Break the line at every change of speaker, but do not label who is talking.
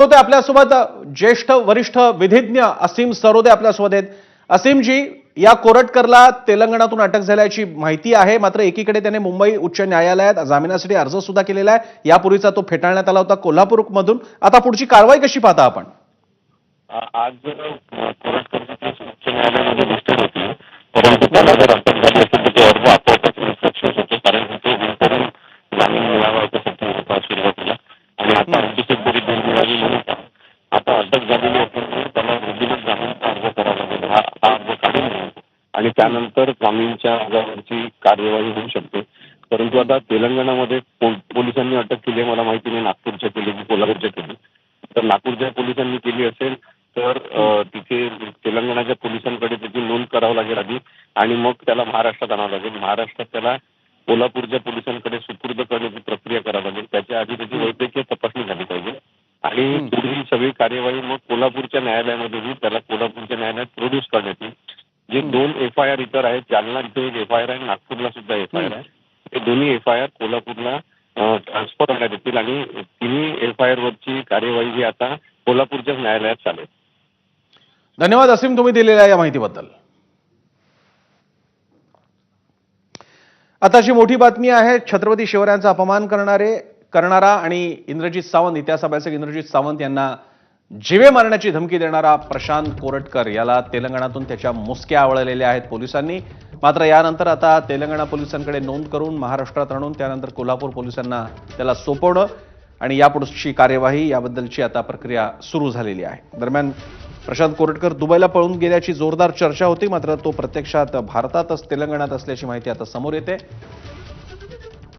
होते आपल्यासोबत ज्येष्ठ वरिष्ठ विधिज्ञ असीम सरोदे आपल्यासोबत आहेत। असीमजी, या कोरटकरला तेलंगणातून अटक झाल्याची माहिती आहे, मात्र एकीकडे त्याने मुंबई उच्च न्यायालयात जामिनासाठी अर्ज सुद्धा केलेला आहे। यापूर्वीचा तो फेटाळण्यात आला होता कोल्हापूरमधून। आता पुढची कारवाई कशी पाहता आपण?
आज कोल्हापूरच्या केस उच्च न्यायालयामध्ये लिस्टेड होती, परंतु त्याला जर अटक झाली असेल तर तो अर्ज आपोआपच रिफ्लेक्शन होतो, कारण तो इंटरिम जामीन मिळावा याच्यासाठी होता सुरुवातीला, आणि आता अतिशय तरी बिल मिळावी म्हणून आता अटक झालेली असेल त्याला रेग्युलर जामीनचा अर्ज करावा लागेल। हा अर्ज काढून घेईल आणि त्यानंतर जामीनच्या अर्जावरची कार्यवाही होऊ शकते। परंतु आता तेलंगणामध्ये पोलिसांनी अटक केली आहे, मला माहिती नाही नागपूरच्या केली की कोल्हापूरच्या केली। तर नागपूरच्या पोलिसांनी केली असेल तर तिथे तेलंगणाच्या पोलिसांकडे त्याची नोंद करावी लागेल आधी, आणि मग त्याला महाराष्ट्रात आणावं लागेल। महाराष्ट्रात त्याला कोल्हापूरच्या पोलिसांकडे सुपूर्द करण्याची प्रक्रिया करावी लागेल। त्याच्या आधी त्याची वैद्यकीय तपासणी झाली पाहिजे आणि पुढील सगळी कार्यवाही मग कोल्हापूरच्या न्यायालयामध्ये त्याला कोल्हापूरच्या न्यायालयात प्रोड्यूस करण्यात येईल। जे 2 FIR इतर आहेत, जालना इथे एक FIR आहे, नागपूरला सुद्धा FIR आहे, हे दोन्ही FIR कोल्हापूरला ट्रान्सफर करण्यात येतील आणि तिन्ही FIR वरची कार्यवाही ही आता कोल्हापूरच्या न्यायालयात चालेल।
धन्यवाद असीम, तुम्ही दिलेल्या या माहितीबद्दल। आताची मोठी बातमी आहे, छत्रपती शिवरायांचा अपमान करणारा आणि इंद्रजित सावंत, इतिहास अभ्यासक इंद्रजित सावंत यांना जीवे मारण्याची धमकी देणारा प्रशांत कोरटकर याला तेलंगणातून त्याच्या मुसक्या आवळलेल्या आहेत पोलिसांनी। मात्र यानंतर आता तेलंगणा पोलिसांकडे नोंद करून महाराष्ट्रात आणून त्यानंतर कोल्हापूर पोलिसांना त्याला सोपवणं आणि यापुढची कार्यवाही याबद्दलची आता प्रक्रिया सुरू झालेली आहे। दरम्यान प्रशांत कोरटकर दुबईला पळून गेल्याची जोरदार चर्चा होती, मात्र तो प्रत्यक्षात भारतातच तेलंगणात असल्याची माहिती आता समोर येते।